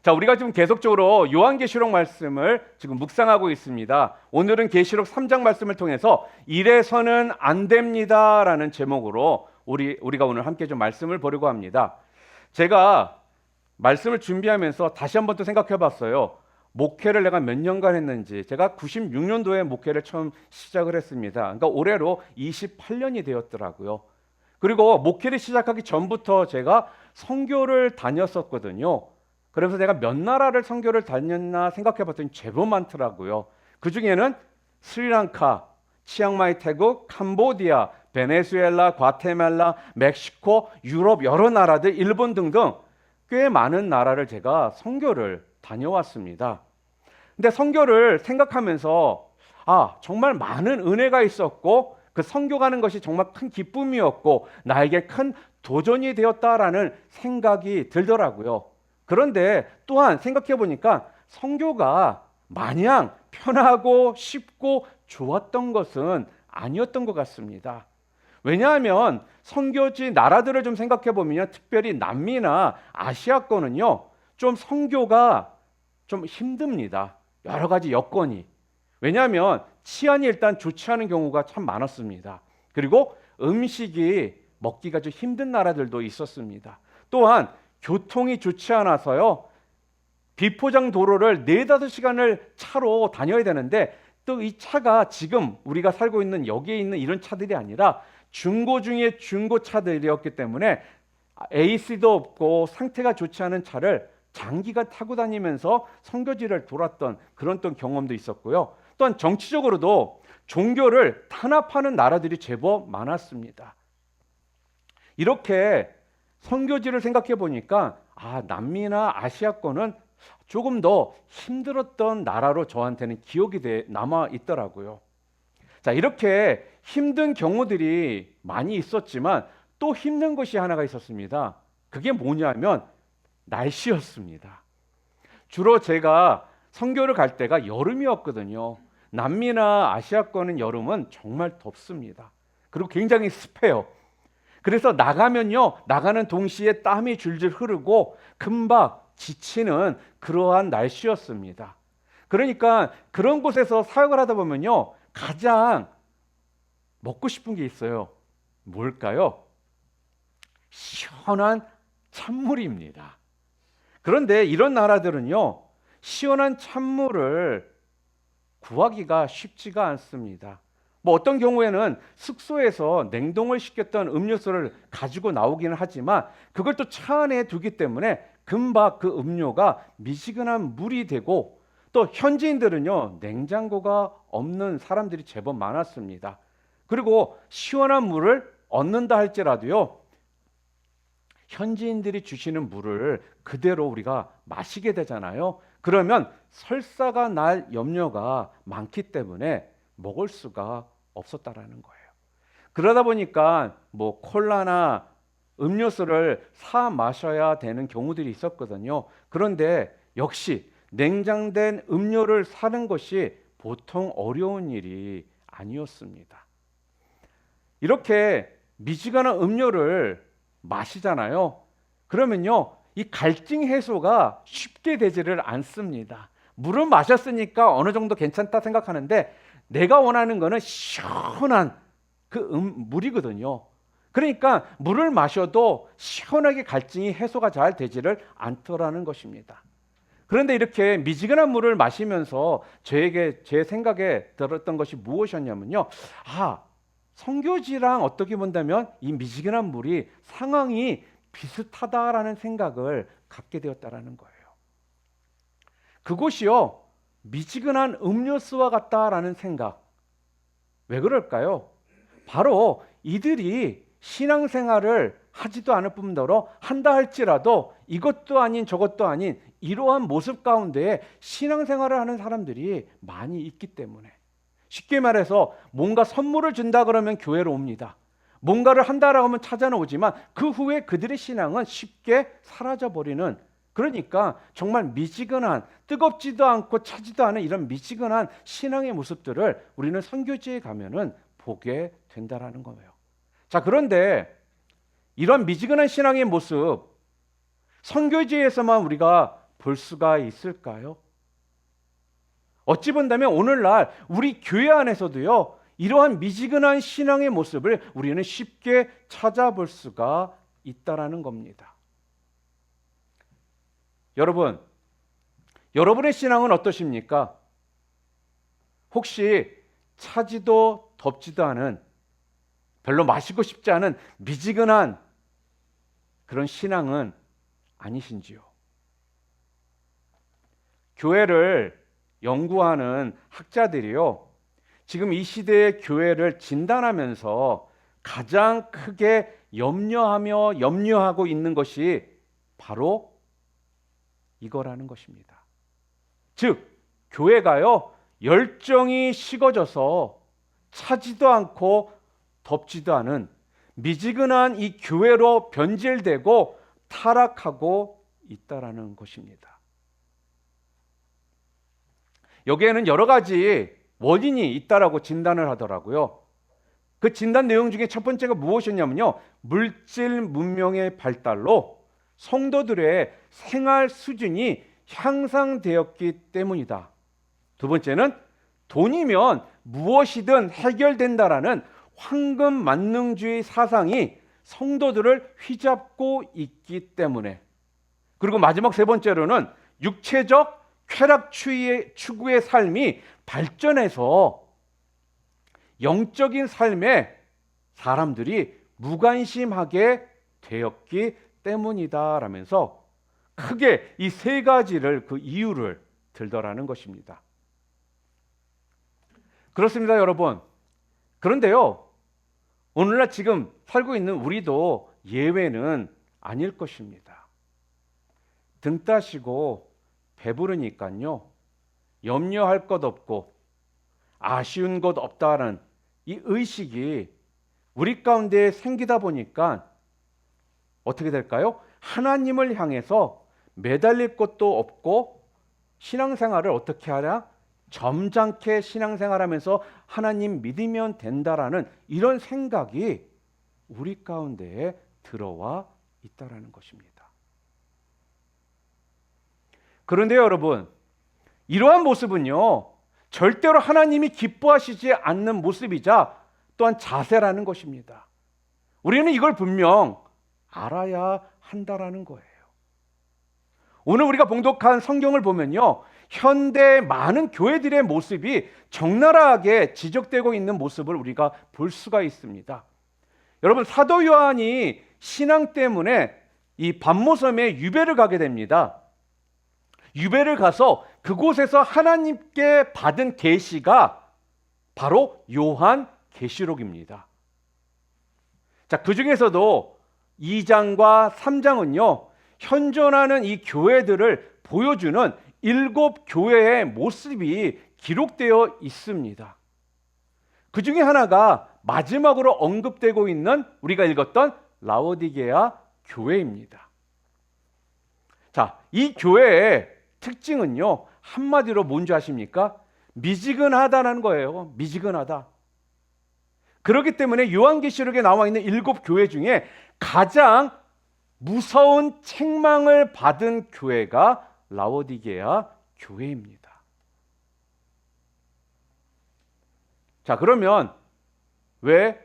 자, 우리가 지금 계속적으로 요한계시록 말씀을 지금 묵상하고 있습니다. 오늘은 계시록 3장 말씀을 통해서 이래서는 안 됩니다라는 제목으로 우리가 오늘 함께 좀 말씀을 보려고 합니다. 제가 말씀을 준비하면서 다시 한번 또 생각해 봤어요. 목회를 내가 몇 년간 했는지. 제가 96년도에 목회를 처음 시작을 했습니다. 그러니까 올해로 28년이 되었더라고요. 그리고 목회를 시작하기 전부터 제가 선교를 다녔었거든요. 그래서 내가 몇 나라를 선교를 다녔나 생각해 봤더니 제법 많더라고요. 그 중에는 스리랑카, 치앙마이 태국, 캄보디아, 베네수엘라, 과테말라, 멕시코, 유럽 여러 나라들, 일본 등등 꽤 많은 나라를 제가 선교를 다녀왔습니다. 근데 선교를 생각하면서 정말 많은 은혜가 있었고 그 선교 가는 것이 정말 큰 기쁨이었고 나에게 큰 도전이 되었다라는 생각이 들더라고요. 그런데 또한 생각해 보니까 선교가 마냥 편하고 쉽고 좋았던 것은 아니었던 것 같습니다. 왜냐하면 선교지 나라들을 좀 생각해 보면 특별히 남미나 아시아권은요 좀 선교가 좀 힘듭니다. 여러 가지 여건이. 왜냐하면 치안이 일단 좋지 않은 경우가 참 많았습니다. 그리고 음식이 먹기가 좀 힘든 나라들도 있었습니다. 또한 교통이 좋지 않아서요. 비포장 도로를 4-5시간을 차로 다녀야 되는데 또 이 차가 지금 우리가 살고 있는 여기에 있는 이런 차들이 아니라 중고 중에 중고차들이었기 때문에 AC도 없고 상태가 좋지 않은 차를 장기간 타고 다니면서 선교지를 돌았던 그런 또 경험도 있었고요. 또한 정치적으로도 종교를 탄압하는 나라들이 제법 많았습니다. 이렇게 선교지를 생각해 보니까 남미나 아시아권은 조금 더 힘들었던 나라로 저한테는 기억이 남아 있더라고요. 자, 이렇게 힘든 경우들이 많이 있었지만 또 힘든 것이 하나가 있었습니다. 그게 뭐냐면 날씨였습니다. 주로 제가 선교를 갈 때가 여름이었거든요. 남미나 아시아권은 여름은 정말 덥습니다. 그리고 굉장히 습해요. 그래서 나가는 동시에 땀이 줄줄 흐르고 금방 지치는 그러한 날씨였습니다. 그러니까 그런 곳에서 사역을 하다 보면요, 가장 먹고 싶은 게 있어요. 뭘까요? 시원한 찬물입니다. 그런데 이런 나라들은요, 시원한 찬물을 구하기가 쉽지가 않습니다. 어떤 경우에는 숙소에서 냉동을 시켰던 음료수를 가지고 나오기는 하지만 그걸 또 차 안에 두기 때문에 금방 그 음료가 미지근한 물이 되고 또 현지인들은요 냉장고가 없는 사람들이 제법 많았습니다. 그리고 시원한 물을 얻는다 할지라도요 현지인들이 주시는 물을 그대로 우리가 마시게 되잖아요. 그러면 설사가 날 염려가 많기 때문에 먹을 수가 없었다라는 거예요. 그러다 보니까 콜라나 음료수를 사 마셔야 되는 경우들이 있었거든요. 그런데 역시 냉장된 음료를 사는 것이 보통 어려운 일이 아니었습니다. 이렇게 미지근한 음료를 마시잖아요. 그러면요, 이 갈증 해소가 쉽게 되지를 않습니다. 물을 마셨으니까 어느 정도 괜찮다 생각하는데 내가 원하는 거는 시원한 그 물이거든요. 그러니까 물을 마셔도 시원하게 갈증이 해소가 잘 되지를 않더라는 것입니다. 그런데 이렇게 미지근한 물을 마시면서 제 생각에 들었던 것이 무엇이었냐면요. 선교지랑 어떻게 본다면 이 미지근한 물이 상황이 비슷하다라는 생각을 갖게 되었다라는 거예요. 그곳이요, 미지근한 음료수와 같다라는 생각. 왜 그럴까요? 바로 이들이 신앙생활을 하지도 않을 뿐더러 한다 할지라도 이것도 아닌 저것도 아닌 이러한 모습 가운데 신앙생활을 하는 사람들이 많이 있기 때문에 쉽게 말해서 뭔가 선물을 준다 그러면 교회로 옵니다. 뭔가를 한다라고 하면 찾아오지만 그 후에 그들의 신앙은 쉽게 사라져버리는 그러니까 정말 미지근한 뜨겁지도 않고 차지도 않은 이런 미지근한 신앙의 모습들을 우리는 선교지에 가면은 보게 된다라는 거예요. 자, 그런데 이런 미지근한 신앙의 모습 선교지에서만 우리가 볼 수가 있을까요? 어찌 본다면 오늘날 우리 교회 안에서도요, 이러한 미지근한 신앙의 모습을 우리는 쉽게 찾아볼 수가 있다라는 겁니다. 여러분, 여러분의 신앙은 어떠십니까? 혹시 차지도 덥지도 않은, 별로 마시고 싶지 않은 미지근한 그런 신앙은 아니신지요? 교회를 연구하는 학자들이요, 지금 이 시대의 교회를 진단하면서 가장 크게 염려하고 있는 것이 바로 이거라는 것입니다. 즉, 교회가요, 열정이 식어져서 차지도 않고 덥지도 않은 미지근한 이 교회로 변질되고 타락하고 있다라는 것입니다. 여기에는 여러 가지 원인이 있다라고 진단을 하더라고요. 그 진단 내용 중에 첫 번째가 무엇이었냐면요, 물질 문명의 발달로 성도들의 생활 수준이 향상되었기 때문이다. 두 번째는 돈이면 무엇이든 해결된다라는 황금 만능주의 사상이 성도들을 휘잡고 있기 때문에, 그리고 마지막 세 번째로는 육체적 쾌락 추구의 삶이 발전해서 영적인 삶에 사람들이 무관심하게 되었기 때문이다라면서 크게 이 세 가지를, 그 이유를 들더라는 것입니다. 그렇습니다, 여러분. 그런데요, 오늘날 지금 살고 있는 우리도 예외는 아닐 것입니다. 등 따시고 배부르니까요, 염려할 것 없고 아쉬운 것 없다는 이 의식이 우리 가운데 생기다 보니까 어떻게 될까요? 하나님을 향해서 매달릴 것도 없고 신앙생활을 어떻게 하냐? 점잖게 신앙생활하면서 하나님 믿으면 된다라는 이런 생각이 우리 가운데에 들어와 있다라는 것입니다. 그런데 여러분, 이러한 모습은요, 절대로 하나님이 기뻐하시지 않는 모습이자 또한 자세라는 것입니다. 우리는 이걸 분명 알아야 한다라는 거예요. 오늘 우리가 봉독한 성경을 보면요, 현대 많은 교회들의 모습이 적나라하게 지적되고 있는 모습을 우리가 볼 수가 있습니다. 여러분, 사도 요한이 신앙 때문에 이 반모섬에 유배를 가게 됩니다. 유배를 가서 그곳에서 하나님께 받은 계시가 바로 요한 계시록입니다. 자, 그 중에서도 2장과 3장은요, 현존하는 이 교회들을 보여주는 7교회의 모습이 기록되어 있습니다. 그 중에 하나가 마지막으로 언급되고 있는 우리가 읽었던 라오디게아 교회입니다. 자, 이 교회의 특징은요, 한마디로 뭔지 아십니까? 미지근하다는 거예요. 미지근하다. 그렇기 때문에 요한계시록에 나와 있는 7교회 중에 가장 무서운 책망을 받은 교회가 라오디게아 교회입니다. 자, 그러면 왜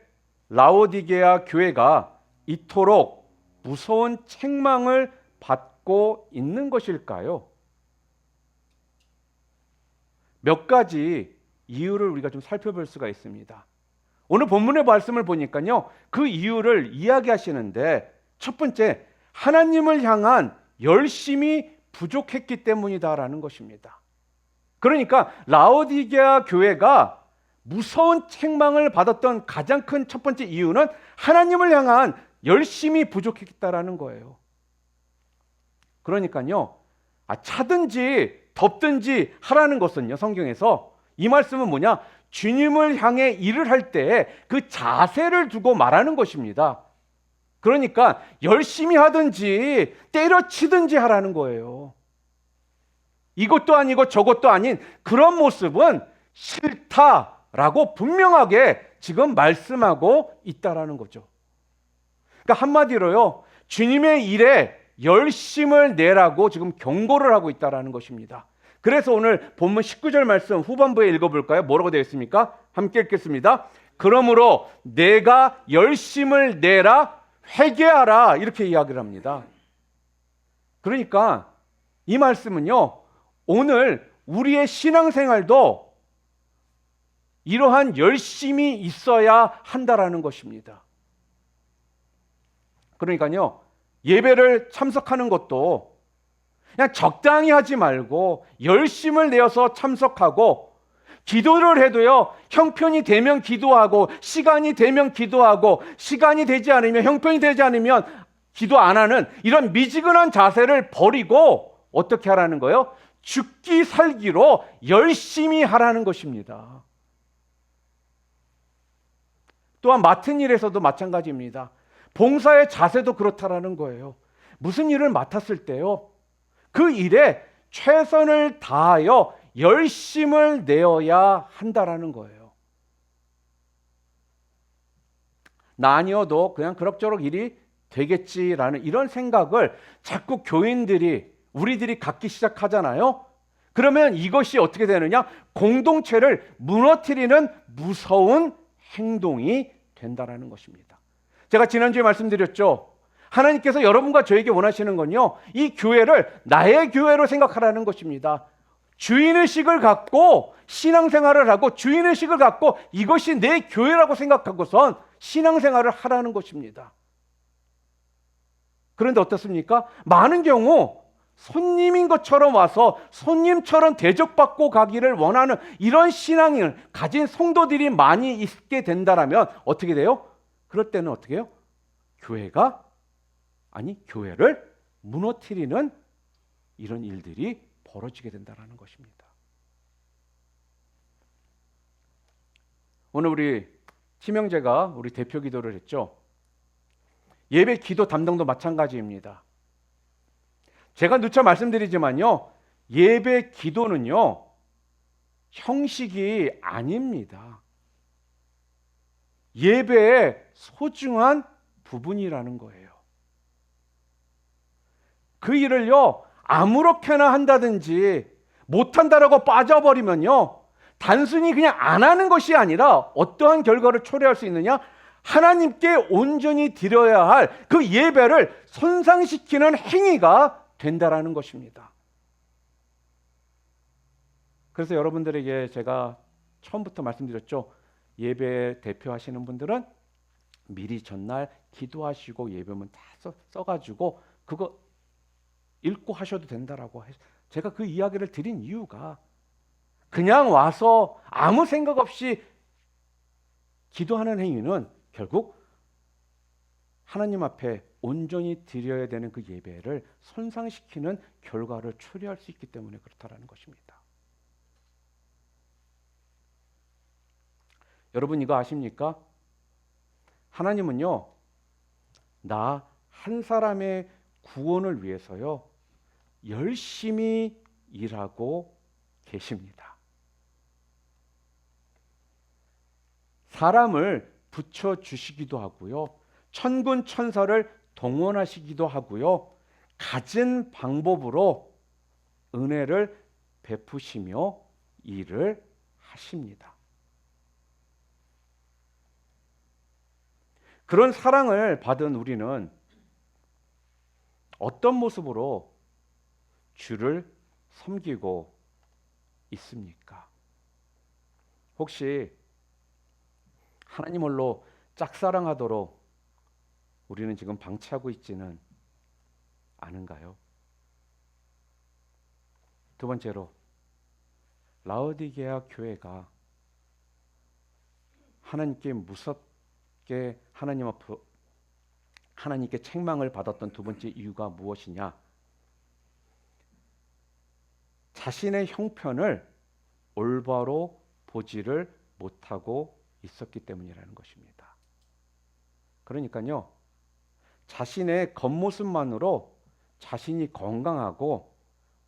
라오디게아 교회가 이토록 무서운 책망을 받고 있는 것일까요? 몇 가지 이유를 우리가 좀 살펴볼 수가 있습니다. 오늘 본문의 말씀을 보니까요, 그 이유를 이야기하시는데, 첫 번째, 하나님을 향한 열심이 부족했기 때문이다라는 것입니다. 그러니까 라오디게아 교회가 무서운 책망을 받았던 가장 큰 첫 번째 이유는 하나님을 향한 열심이 부족했다라는 거예요. 그러니까요, 차든지 덥든지 하라는 것은요, 성경에서 이 말씀은 뭐냐? 주님을 향해 일을 할 때 그 자세를 두고 말하는 것입니다. 그러니까 열심히 하든지 때려치든지 하라는 거예요. 이것도 아니고 저것도 아닌 그런 모습은 싫다라고 분명하게 지금 말씀하고 있다라는 거죠. 그러니까 한마디로요, 주님의 일에 열심을 내라고 지금 경고를 하고 있다라는 것입니다. 그래서 오늘 본문 19절 말씀 후반부에 읽어볼까요? 뭐라고 되어 있습니까? 함께 읽겠습니다. 그러므로 내가 열심을 내라, 회개하라, 이렇게 이야기를 합니다. 그러니까 이 말씀은요, 오늘 우리의 신앙생활도 이러한 열심이 있어야 한다라는 것입니다. 그러니까요, 예배를 참석하는 것도 그냥 적당히 하지 말고 열심을 내어서 참석하고, 기도를 해도요, 형편이 되면 기도하고, 시간이 되면 기도하고, 시간이 되지 않으면, 형편이 되지 않으면 기도 안 하는 이런 미지근한 자세를 버리고 어떻게 하라는 거예요? 죽기 살기로 열심히 하라는 것입니다. 또한 맡은 일에서도 마찬가지입니다. 봉사의 자세도 그렇다라는 거예요. 무슨 일을 맡았을 때요, 그 일에 최선을 다하여 열심을 내어야 한다라는 거예요. 나 아니어도 그냥 그럭저럭 일이 되겠지라는 이런 생각을 자꾸 교인들이, 우리들이 갖기 시작하잖아요. 그러면 이것이 어떻게 되느냐? 공동체를 무너뜨리는 무서운 행동이 된다라는 것입니다. 제가 지난주에 말씀드렸죠. 하나님께서 여러분과 저에게 원하시는 건요, 이 교회를 나의 교회로 생각하라는 것입니다. 주인의식을 갖고 신앙생활을 하고, 주인의식을 갖고 이것이 내 교회라고 생각하고선 신앙생활을 하라는 것입니다. 그런데 어떻습니까? 많은 경우 손님인 것처럼 와서 손님처럼 대접받고 가기를 원하는 이런 신앙을 가진 성도들이 많이 있게 된다면 어떻게 돼요? 그럴 때는 어떻게 해요? 교회를 무너뜨리는 이런 일들이 벌어지게 된다는 것입니다. 오늘 우리 심영재가 우리 대표 기도를 했죠. 예배 기도 담당도 마찬가지입니다. 제가 누차 말씀드리지만요, 예배 기도는요, 형식이 아닙니다. 예배의 소중한 부분이라는 거예요. 그 일을요, 아무렇게나 한다든지 못한다라고 빠져버리면요, 단순히 그냥 안 하는 것이 아니라 어떠한 결과를 초래할 수 있느냐? 하나님께 온전히 드려야 할 그 예배를 손상시키는 행위가 된다라는 것입니다. 그래서 여러분들에게 제가 처음부터 말씀드렸죠. 예배 대표하시는 분들은 미리 전날 기도하시고 예배문 다 써가지고 그거 읽고 하셔도 된다라고 해서 제가 그 이야기를 드린 이유가, 그냥 와서 아무 생각 없이 기도하는 행위는 결국 하나님 앞에 온전히 드려야 되는 그 예배를 손상시키는 결과를 초래할 수 있기 때문에 그렇다라는 것입니다. 여러분 이거 아십니까? 하나님은요, 나 한 사람의 구원을 위해서요, 열심히 일하고 계십니다. 사람을 붙여주시기도 하고요, 천군 천사를 동원하시기도 하고요, 갖은 방법으로 은혜를 베푸시며 일을 하십니다. 그런 사랑을 받은 우리는 어떤 모습으로 주를 섬기고 있습니까? 혹시 하나님 홀로 짝사랑하도록 우리는 지금 방치하고 있지는 않은가요? 두 번째로, 라오디게아 교회가 하나님께 무섭게 하나님께 책망을 받았던 두 번째 이유가 무엇이냐? 자신의 형편을 올바로 보지를 못하고 있었기 때문이라는 것입니다. 그러니까요, 자신의 겉모습만으로 자신이 건강하고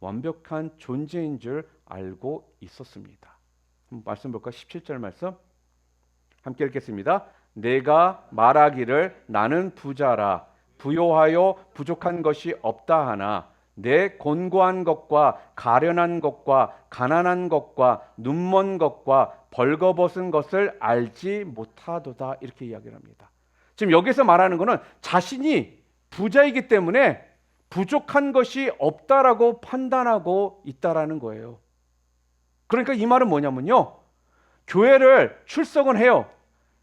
완벽한 존재인 줄 알고 있었습니다. 말씀 볼까요? 17절 말씀 함께 읽겠습니다. 내가 말하기를 나는 부자라 부요하여 부족한 것이 없다 하나 내 곤고한 것과 가련한 것과 가난한 것과 눈먼 것과 벌거벗은 것을 알지 못하도다 이렇게 이야기를 합니다. 지금 여기서 말하는 것은 자신이 부자이기 때문에 부족한 것이 없다라고 판단하고 있다라는 거예요. 그러니까 이 말은 뭐냐면요, 교회를 출석은 해요.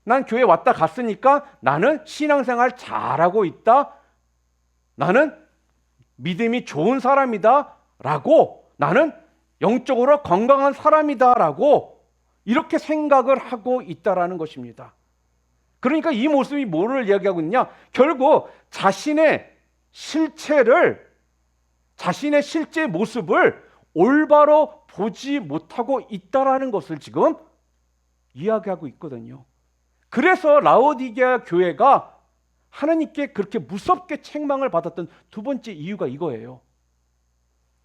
난 교회 왔다 갔으니까 나는 신앙생활 잘하고 있다, 나는 믿음이 좋은 사람이다 라고, 나는 영적으로 건강한 사람이다 라고 이렇게 생각을 하고 있다라는 것입니다. 그러니까 이 모습이 뭐를 이야기하고 있냐, 결국 자신의 실체를, 자신의 실제 모습을 올바로 보지 못하고 있다라는 것을 지금 이야기하고 있거든요. 그래서 라오디게아 교회가 하나님께 그렇게 무섭게 책망을 받았던 두 번째 이유가 이거예요.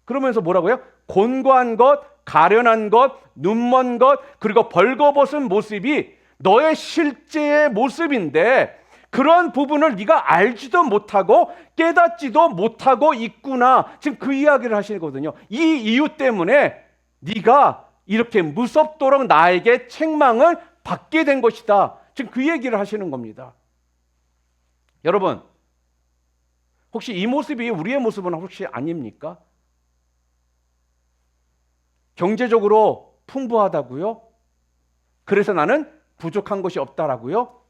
그러면서 뭐라고요? 곤고한 것, 가련한 것, 눈먼 것, 그리고 벌거벗은 모습이 너의 실제의 모습인데 그런 부분을 네가 알지도 못하고 깨닫지도 못하고 있구나. 지금 그 이야기를 하시거든요. 이 이유 때문에 네가 이렇게 무섭도록 나에게 책망을 받게 된 것이다. 지금 그 얘기를 하시는 겁니다. 여러분, 혹시 이 모습이 우리의 모습은 혹시 아닙니까? 경제적으로 풍부하다고요? 그래서 나는 부족한 것이 없다라고요?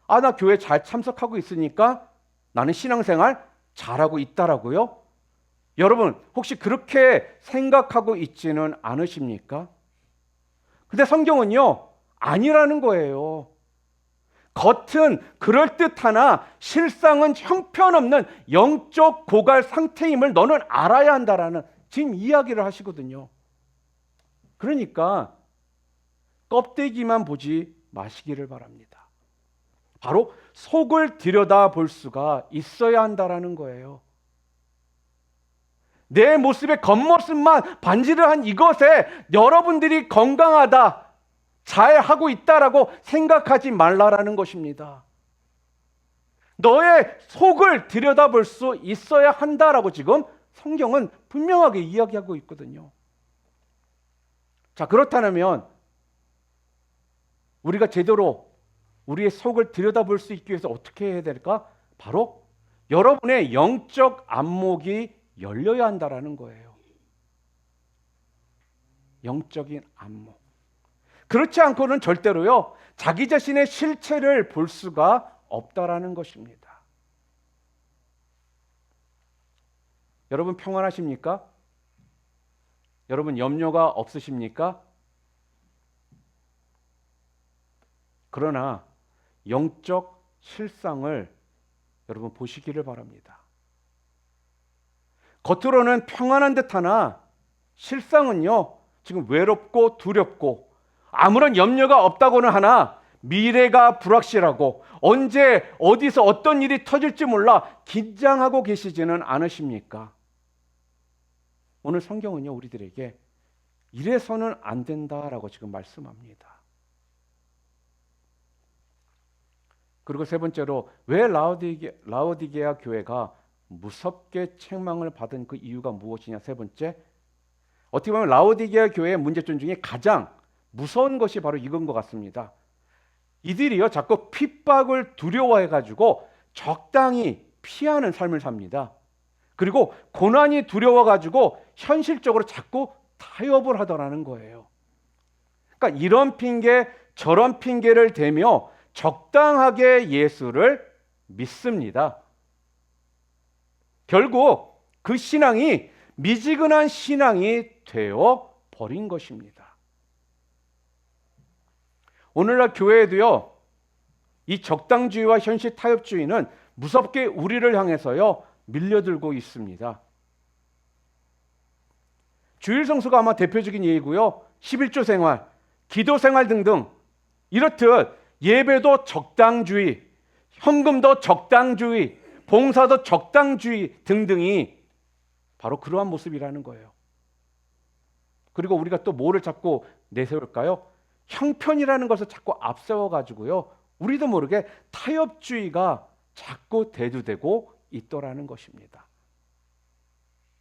아, 나 교회 잘 참석하고 있으니까 나는 신앙생활 잘하고 있다라고요? 여러분, 혹시 그렇게 생각하고 있지는 않으십니까? 근데 성경은요, 아니라는 거예요. 겉은 그럴듯하나 실상은 형편없는 영적 고갈 상태임을 너는 알아야 한다라는 지금 이야기를 하시거든요. 그러니까 껍데기만 보지 마시기를 바랍니다. 바로 속을 들여다볼 수가 있어야 한다라는 거예요. 내 모습의 겉모습만 반지를 한 이것에 여러분들이 건강하다, 잘하고 있다라고 생각하지 말라라는 것입니다. 너의 속을 들여다볼 수 있어야 한다라고 지금 성경은 분명하게 이야기하고 있거든요. 자, 그렇다면 우리가 제대로 우리의 속을 들여다볼 수 있기 위해서 어떻게 해야 될까? 바로 여러분의 영적 안목이 열려야 한다라는 거예요. 영적인 안목. 그렇지 않고는 절대로요, 자기 자신의 실체를 볼 수가 없다라는 것입니다. 여러분 평안하십니까? 여러분 염려가 없으십니까? 그러나 영적 실상을 여러분 보시기를 바랍니다. 겉으로는 평안한 듯하나 실상은요, 지금 외롭고 두렵고 아무런 염려가 없다고는 하나 미래가 불확실하고 언제 어디서 어떤 일이 터질지 몰라 긴장하고 계시지는 않으십니까? 오늘 성경은요, 우리들에게 이래서는 안 된다라고 지금 말씀합니다. 그리고 세 번째로 왜 라오디게아 교회가 무섭게 책망을 받은 그 이유가 무엇이냐? 세 번째, 어떻게 보면 라오디게아 교회의 문제점 중에 가장 무서운 것이 바로 이건 것 같습니다. 이들이요, 자꾸 핍박을 두려워해가지고 적당히 피하는 삶을 삽니다. 그리고 고난이 두려워가지고 현실적으로 자꾸 타협을 하더라는 거예요. 그러니까 이런 핑계 저런 핑계를 대며 적당하게 예수를 믿습니다. 결국 그 신앙이 미지근한 신앙이 되어 버린 것입니다. 오늘날 교회에도요, 이 적당주의와 현실 타협주의는 무섭게 우리를 향해서요 밀려들고 있습니다. 주일 성수가 아마 대표적인 예이고요, 11조 생활, 기도 생활 등등 이렇듯 예배도 적당주의, 헌금도 적당주의, 봉사도 적당주의 등등이 바로 그러한 모습이라는 거예요. 그리고 우리가 또 뭐를 자꾸 내세울까요? 형편이라는 것을 자꾸 앞세워가지고요, 우리도 모르게 타협주의가 자꾸 대두되고 있더라는 것입니다.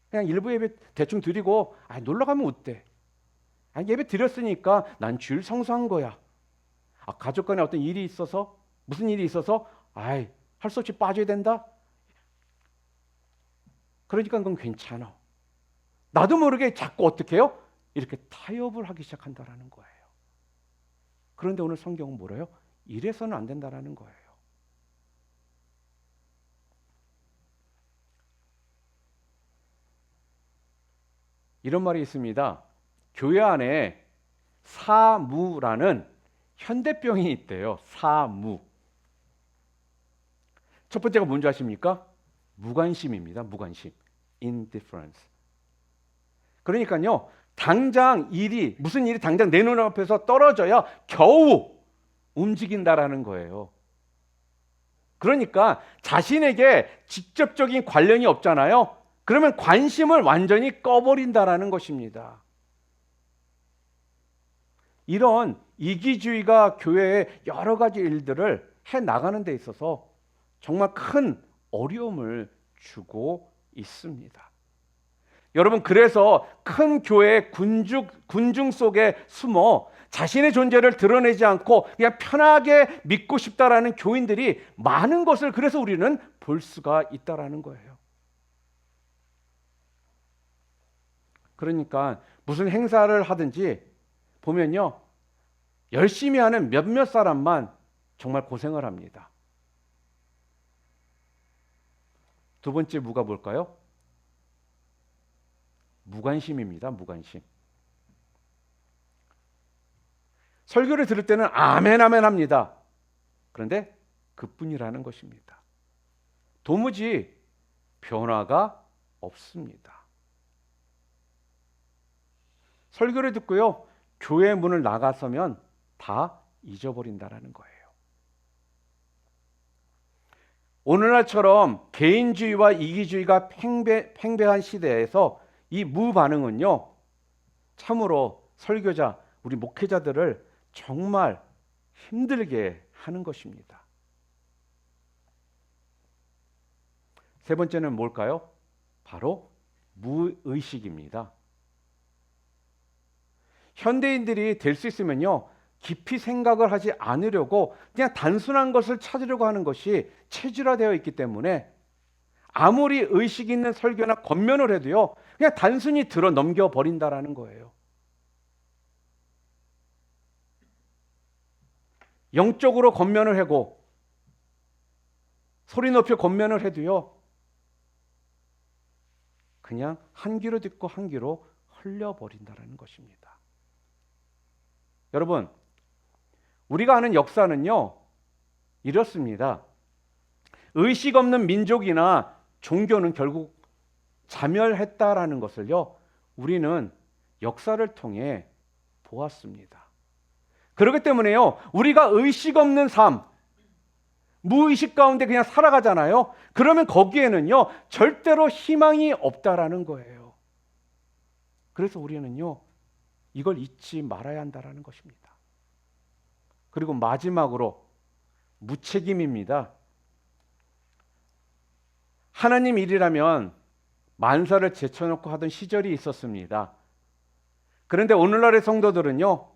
그냥 일부 예배 대충 드리고 놀러 가면 어때? 예배 드렸으니까 난 주일 성수한 거야. 가족 간에 어떤 일이 있어서 무슨 일이 있어서 할 수 없이 빠져야 된다? 그러니까 그건 괜찮아. 나도 모르게 자꾸 어떻게 해요? 이렇게 타협을 하기 시작한다라는 거예요. 그런데 오늘 성경은 뭐래요? 이래서는 안 된다라는 거예요. 이런 말이 있습니다. 교회 안에 사무라는 현대병이 있대요. 사무. 첫 번째가 뭔지 아십니까? 무관심입니다. 무관심. indifference. 그러니까요. 당장 무슨 일이 당장 내 눈앞에서 떨어져야 겨우 움직인다라는 거예요. 그러니까 자신에게 직접적인 관련이 없잖아요. 그러면 관심을 완전히 꺼버린다라는 것입니다. 이런 이기주의가 교회의 여러 가지 일들을 해나가는 데 있어서 정말 큰 어려움을 주고 있습니다. 여러분, 그래서 큰 교회의 군중 속에 숨어 자신의 존재를 드러내지 않고 그냥 편하게 믿고 싶다라는 교인들이 많은 것을 그래서 우리는 볼 수가 있다라는 거예요. 그러니까 무슨 행사를 하든지 보면요, 열심히 하는 몇몇 사람만 정말 고생을 합니다. 두 번째 무가 뭘까요? 무관심입니다. 무관심. 설교를 들을 때는 아멘 아멘 합니다. 그런데 그뿐이라는 것입니다. 도무지 변화가 없습니다. 설교를 듣고요, 교회 문을 나가서면 다 잊어버린다라는 거예요. 오늘날처럼 개인주의와 이기주의가 팽배한 시대에서 이 무반응은요, 참으로 설교자, 우리 목회자들을 정말 힘들게 하는 것입니다. 세 번째는 뭘까요? 바로 무의식입니다. 현대인들이 될 수 있으면요, 깊이 생각을 하지 않으려고 그냥 단순한 것을 찾으려고 하는 것이 체질화되어 있기 때문에 아무리 의식 있는 설교나 권면을 해도요, 그냥 단순히 들어 넘겨버린다라는 거예요. 영적으로 권면을 하고 소리 높여 권면을 해도요, 그냥 한 귀로 듣고 한 귀로 흘려버린다라는 것입니다. 여러분, 우리가 아는 역사는요, 이렇습니다. 의식 없는 민족이나 종교는 결국 자멸했다라는 것을요, 우리는 역사를 통해 보았습니다. 그렇기 때문에요, 우리가 의식 없는 삶, 무의식 가운데 그냥 살아가잖아요. 그러면 거기에는요, 절대로 희망이 없다라는 거예요. 그래서 우리는요, 이걸 잊지 말아야 한다라는 것입니다. 그리고 마지막으로 무책임입니다. 하나님 일이라면 만사를 제쳐놓고 하던 시절이 있었습니다. 그런데 오늘날의 성도들은요,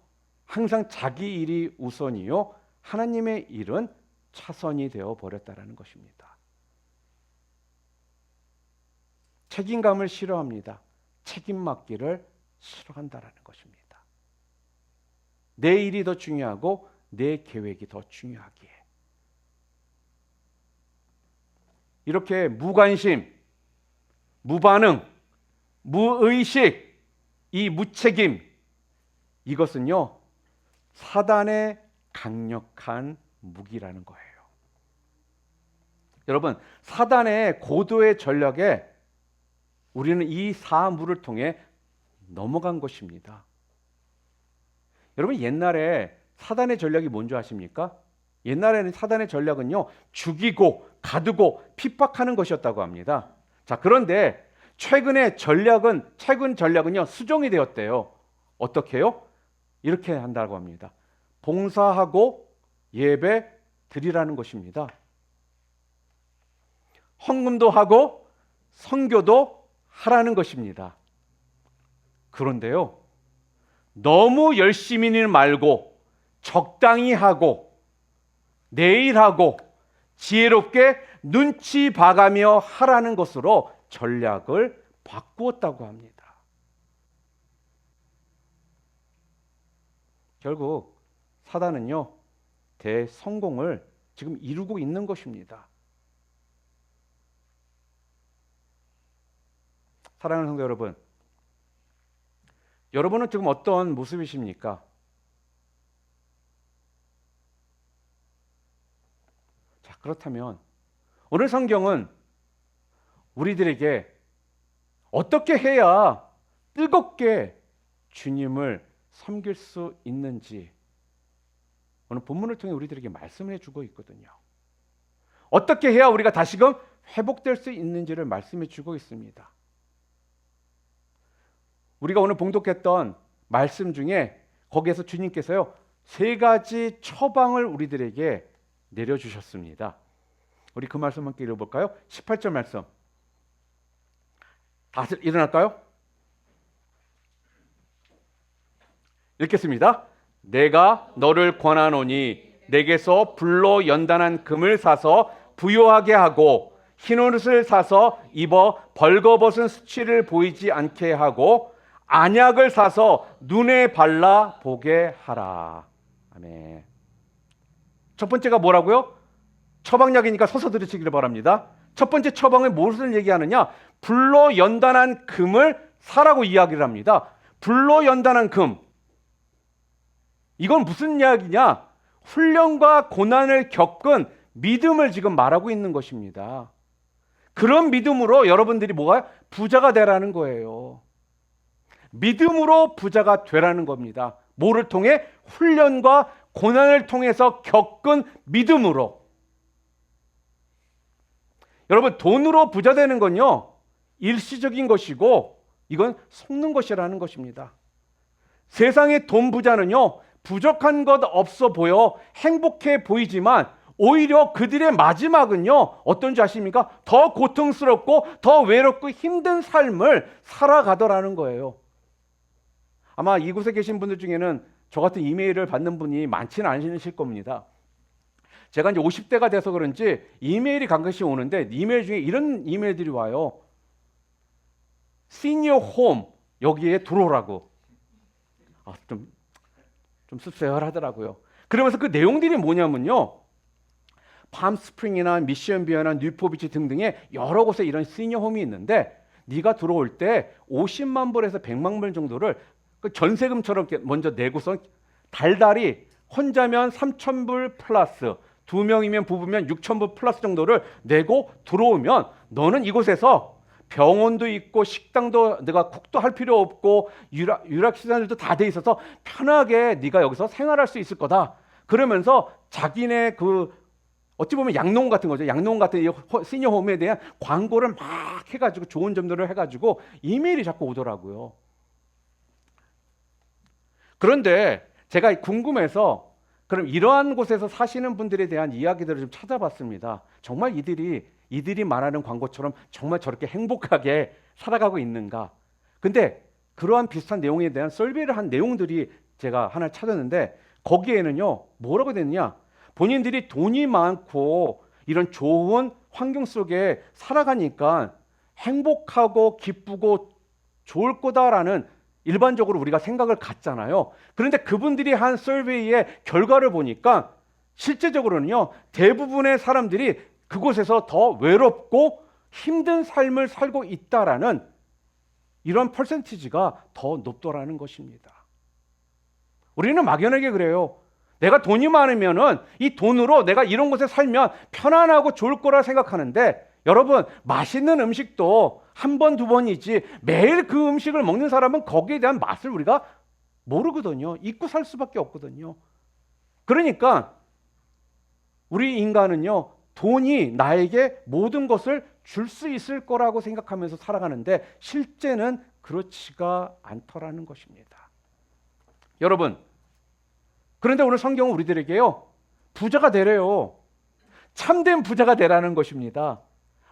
항상 자기 일이 우선이요, 하나님의 일은 차선이 되어 버렸다라는 것입니다. 책임감을 싫어합니다. 책임 맡기를 싫어한다라는 것입니다. 내 일이 더 중요하고 내 계획이 더 중요하기에. 이렇게 무관심, 무반응, 무의식, 이 무책임, 이것은요, 사단의 강력한 무기라는 거예요. 여러분, 사단의 고도의 전략에 우리는 이 사무를 통해 넘어간 것입니다. 여러분, 옛날에 사단의 전략이 뭔지 아십니까? 옛날에는 사단의 전략은요, 죽이고 가두고 핍박하는 것이었다고 합니다. 자, 그런데 최근 전략은요, 수정이 되었대요. 어떻게 해요? 이렇게 한다고 합니다. 봉사하고 예배 드리라는 것입니다. 헌금도 하고 선교도 하라는 것입니다. 그런데요, 너무 열심히는 말고 적당히 하고 내일 하고 지혜롭게 눈치 봐가며 하라는 것으로 전략을 바꾸었다고 합니다. 결국 사단은요, 대성공을 지금 이루고 있는 것입니다. 사랑하는 성도 여러분, 여러분은 지금 어떤 모습이십니까? 자, 그렇다면 오늘 성경은 우리들에게 어떻게 해야 뜨겁게 주님을 섬길 수 있는지 오늘 본문을 통해 우리들에게 말씀을 해주고 있거든요. 어떻게 해야 우리가 다시금 회복될 수 있는지를 말씀해 주고 있습니다. 우리가 오늘 봉독했던 말씀 중에 거기에서 주님께서요, 3가지 처방을 우리들에게 내려주셨습니다. 우리 그 말씀 함께 읽어볼까요? 18절 말씀. 다시 일어날까요? 읽겠습니다. 내가 너를 권하노니 내게서 불로 연단한 금을 사서 부요하게 하고 흰옷을 사서 입어 벌거벗은 수치를 보이지 않게 하고 안약을 사서 눈에 발라 보게 하라. 아멘. 첫 번째가 뭐라고요? 처방약이니까 서서 들으시기를 바랍니다. 첫 번째 처방은 무엇을 얘기하느냐? 불로 연단한 금을 사라고 이야기를 합니다. 불로 연단한 금. 이건 무슨 이야기냐? 훈련과 고난을 겪은 믿음을 지금 말하고 있는 것입니다. 그런 믿음으로 여러분들이 뭐가? 부자가 되라는 거예요. 믿음으로 부자가 되라는 겁니다. 뭐를 통해? 훈련과 고난을 통해서 겪은 믿음으로. 여러분, 돈으로 부자 되는 건요, 일시적인 것이고 이건 속는 것이라는 것입니다. 세상의 돈 부자는요, 부족한 것 없어 보여 행복해 보이지만 오히려 그들의 마지막은요, 어떤지 아십니까? 더 고통스럽고 더 외롭고 힘든 삶을 살아가더라는 거예요. 아마 이곳에 계신 분들 중에는 저 같은 이메일을 받는 분이 많지는 않으실 겁니다. 제가 이제 50대가 돼서 그런지 이메일이 가끔씩 오는데 이메일 중에 이런 이메일들이 와요. 시니어 홈 여기에 들어오라고. 좀 씁쓸하더라고요. 그러면서 그 내용들이 뭐냐면요, 팜스프링이나 미션비어나 뉴포비치 등등의 여러 곳에 이런 시니어 홈이 있는데 네가 들어올 때 50만 불에서 100만 불 정도를 전세금처럼 먼저 내고서 달달이 혼자면 3,000불 플러스 2명이면 부부면 6,000불 플러스 정도를 내고 들어오면 너는 이곳에서 병원도 있고 식당도 내가 쿡도 할 필요 없고 유락시설도 다 돼 있어서 편하게 네가 여기서 생활할 수 있을 거다. 그러면서 자기네 그 어찌 보면 양농 같은 거죠. 양농 같은 이 시니어 홈에 대한 광고를 막 해가지고 좋은 점들을 해가지고 이메일이 자꾸 오더라고요. 그런데 제가 궁금해서 그럼 이러한 곳에서 사시는 분들에 대한 이야기들을 좀 찾아봤습니다. 정말 이들이 말하는 광고처럼 정말 저렇게 행복하게 살아가고 있는가? 근데 그러한 비슷한 내용에 대한 설비를 한 내용들이 제가 하나 찾았는데 거기에는요, 뭐라고 됐느냐? 본인들이 돈이 많고 이런 좋은 환경 속에 살아가니까 행복하고 기쁘고 좋을 거다라는 일반적으로 우리가 생각을 갖잖아요. 그런데 그분들이 한 서베이의 결과를 보니까 실제적으로는요, 대부분의 사람들이 그곳에서 더 외롭고 힘든 삶을 살고 있다라는 이런 퍼센티지가 더 높더라는 것입니다. 우리는 막연하게 그래요. 내가 돈이 많으면은 이 돈으로 내가 이런 곳에 살면 편안하고 좋을 거라 생각하는데 여러분, 맛있는 음식도 한 번, 두 번이지 매일 그 음식을 먹는 사람은 거기에 대한 맛을 우리가 모르거든요. 잊고 살 수밖에 없거든요. 그러니까 우리 인간은요, 돈이 나에게 모든 것을 줄 수 있을 거라고 생각하면서 살아가는데 실제는 그렇지가 않더라는 것입니다. 여러분, 그런데 오늘 성경은 우리들에게요, 부자가 되래요. 참된 부자가 되라는 것입니다.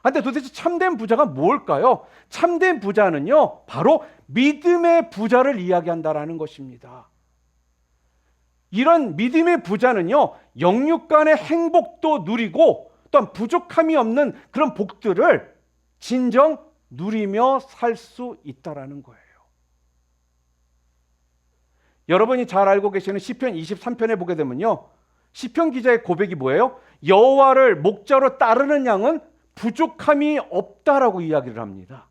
근데 도대체 참된 부자가 뭘까요? 참된 부자는요, 바로 믿음의 부자를 이야기한다라는 것입니다. 이런 믿음의 부자는요, 영육 간의 행복도 누리고 또한 부족함이 없는 그런 복들을 진정 누리며 살 수 있다라는 거예요. 여러분이 잘 알고 계시는 시편 23편에 보게 되면요, 시편 기자의 고백이 뭐예요? 여호와를 목자로 따르는 양은 부족함이 없다라고 이야기를 합니다.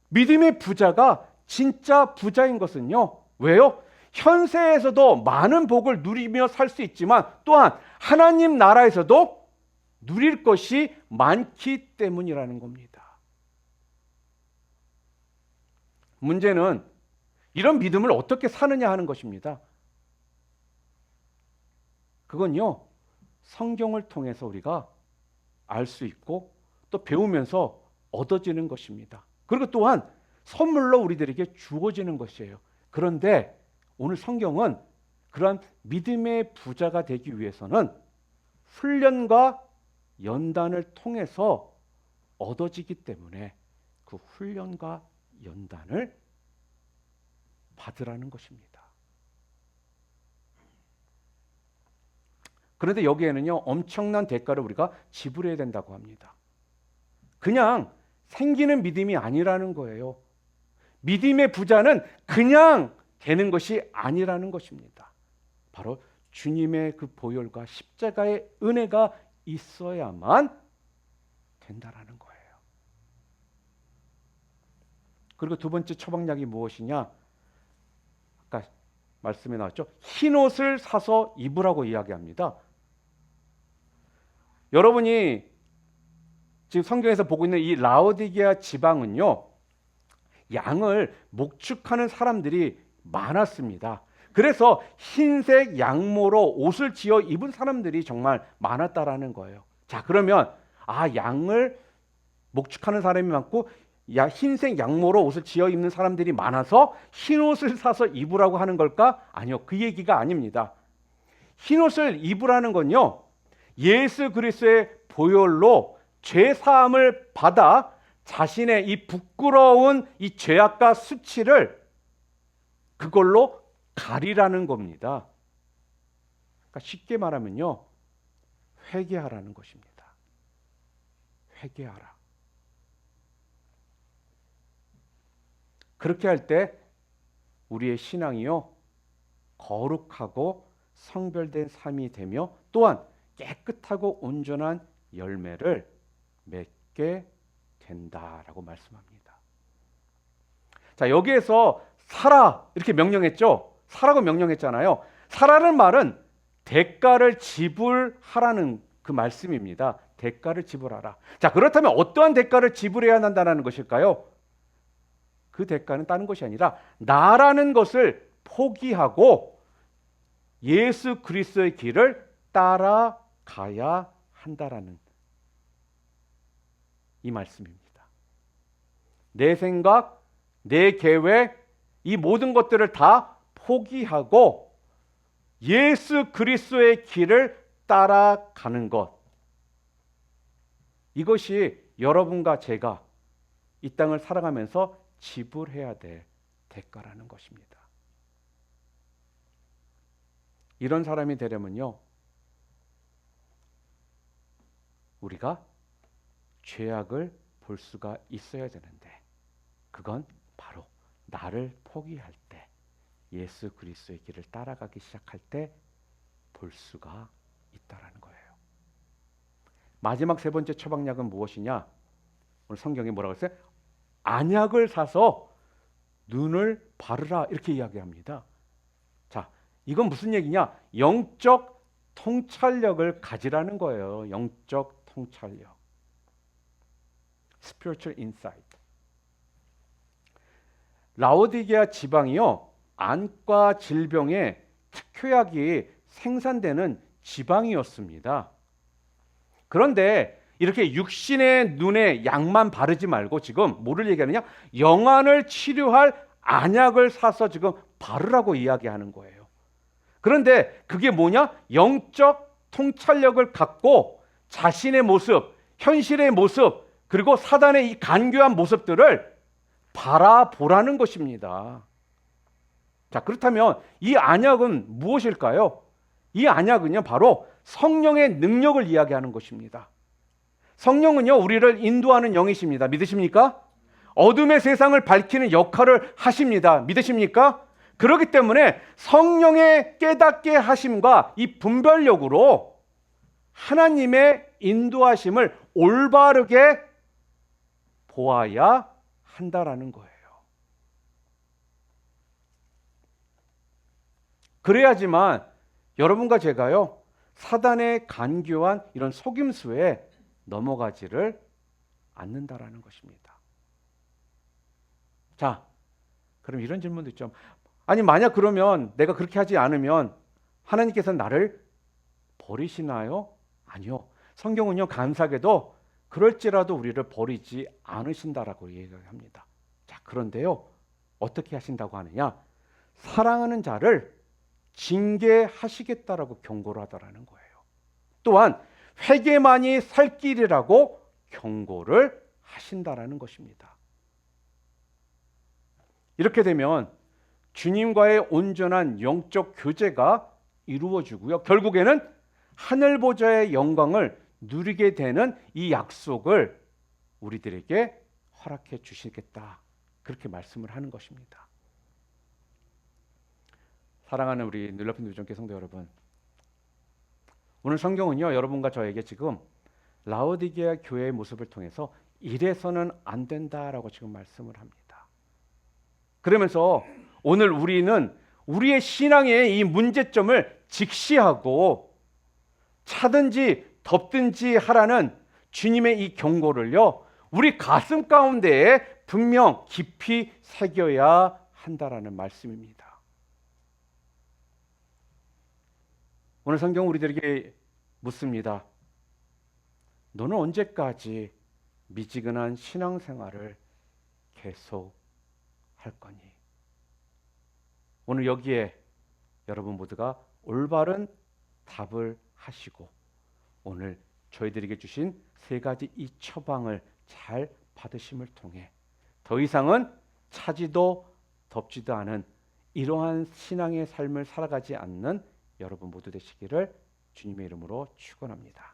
믿음의 부자가 진짜 부자인 것은요, 왜요? 현세에서도 많은 복을 누리며 살 수 있지만 또한 하나님 나라에서도 누릴 것이 많기 때문이라는 겁니다. 문제는 이런 믿음을 어떻게 사느냐 하는 것입니다. 그건요, 성경을 통해서 우리가 알 수 있고 또 배우면서 얻어지는 것입니다. 그리고 또한 선물로 우리들에게 주어지는 것이에요. 그런데 오늘 성경은 그러한 믿음의 부자가 되기 위해서는 훈련과 연단을 통해서 얻어지기 때문에 그 훈련과 연단을 받으라는 것입니다. 그런데 여기에는요, 엄청난 대가를 우리가 지불해야 된다고 합니다. 그냥 생기는 믿음이 아니라는 거예요. 믿음의 부자는 그냥 되는 것이 아니라는 것입니다. 바로 주님의 그 보혈과 십자가의 은혜가 있어야만 된다라는 거예요. 그리고 두 번째 처방약이 무엇이냐? 아까 말씀에 나왔죠. 흰 옷을 사서 입으라고 이야기합니다. 여러분이 지금 성경에서 보고 있는 이 라오디게아 지방은요, 양을 목축하는 사람들이 많았습니다. 그래서 흰색 양모로 옷을 지어 입은 사람들이 정말 많았다라는 거예요. 자, 그러면 양을 목축하는 사람이 많고 흰색 양모로 옷을 지어 입는 사람들이 많아서 흰 옷을 사서 입으라고 하는 걸까? 아니요, 그 얘기가 아닙니다. 흰 옷을 입으라는 건요, 예수 그리스도의 보혈로 죄 사함을 받아 자신의 이 부끄러운 이 죄악과 수치를 그걸로 가리라는 겁니다. 그러니까 쉽게 말하면요, 회개하라는 것입니다. 회개하라. 그렇게 할 때 우리의 신앙이요, 거룩하고 성별된 삶이 되며 또한 깨끗하고 온전한 열매를 맺게 된다라고 말씀합니다. 자, 여기에서 살아 이렇게 명령했죠. 사라고 명령했잖아요. 사라는 말은 대가를 지불하라는 그 말씀입니다. 대가를 지불하라. 자, 그렇다면 어떠한 대가를 지불해야 한다는 것일까요? 그 대가는 다른 것이 아니라 나라는 것을 포기하고 예수 그리스도의 길을 따라가야 한다라는 이 말씀입니다. 내 생각, 내 계획, 이 모든 것들을 다 포기하고 예수 그리스도의 길을 따라가는 것. 이것이 여러분과 제가 이 땅을 살아가면서 지불해야 될 대가라는 것입니다. 이런 사람이 되려면요, 우리가 죄악을 볼 수가 있어야 되는데 그건 바로 나를 포기할 때, 예수 그리스도의 길을 따라가기 시작할 때 볼 수가 있다라는 거예요. 마지막 세 번째 처방약은 무엇이냐? 오늘 성경에 뭐라고 했어요? 안약을 사서 눈을 바르라 이렇게 이야기합니다. 자, 이건 무슨 얘기냐? 영적 통찰력을 가지라는 거예요. 영적 통찰력. Spiritual insight. 라오디게아 지방이요, 안과 질병의 특효약이 생산되는 지방이었습니다. 그런데 이렇게 육신의 눈에 약만 바르지 말고 지금 뭐를 얘기하느냐? 영안을 치료할 안약을 사서 지금 바르라고 이야기하는 거예요. 그런데 그게 뭐냐? 영적 통찰력을 갖고 자신의 모습, 현실의 모습, 그리고 사단의 이 간교한 모습들을 바라보라는 것입니다. 자, 그렇다면 이 언약은 무엇일까요? 이 언약은요, 바로 성령의 능력을 이야기하는 것입니다. 성령은요, 우리를 인도하는 영이십니다. 믿으십니까? 어둠의 세상을 밝히는 역할을 하십니다. 믿으십니까? 그렇기 때문에 성령의 깨닫게 하심과 이 분별력으로 하나님의 인도하심을 올바르게 보아야 한다라는 거예요. 그래야지만 여러분과 제가요, 사단의 간교한 이런 속임수에 넘어가지를 않는다라는 것입니다. 자, 그럼 이런 질문도 있죠. 아니, 만약 그러면 내가 그렇게 하지 않으면 하나님께서 나를 버리시나요? 아니요. 성경은요, 감사하게도 그럴지라도 우리를 버리지 않으신다라고 얘기합니다. 자, 그런데요, 어떻게 하신다고 하느냐? 사랑하는 자를 징계하시겠다라고 경고를 하더라는 거예요. 또한 회개만이 살 길이라고 경고를 하신다라는 것입니다. 이렇게 되면 주님과의 온전한 영적 교제가 이루어지고요. 결국에는 하늘 보좌의 영광을 누리게 되는 이 약속을 우리들에게 허락해 주시겠다. 그렇게 말씀을 하는 것입니다. 사랑하는 우리 늘높은 누정교 성도 여러분, 오늘 성경은요, 여러분과 저에게 지금 라오디게아 교회의 모습을 통해서 이래서는 안 된다라고 지금 말씀을 합니다. 그러면서 오늘 우리는 우리의 신앙의 이 문제점을 직시하고 차든지 덮든지 하라는 주님의 이 경고를요, 우리 가슴 가운데에 분명 깊이 새겨야 한다라는 말씀입니다. 오늘 성경 우리들에게 묻습니다. 너는 언제까지 미지근한 신앙생활을 계속 할 거니? 오늘 여기에 여러분 모두가 올바른 답을 하시고 오늘 저희들에게 주신 세 가지 이 처방을 잘 받으심을 통해 더 이상은 차지도 덮지도 않은 이러한 신앙의 삶을 살아가지 않는 여러분 모두 되시기를 주님의 이름으로 축원합니다.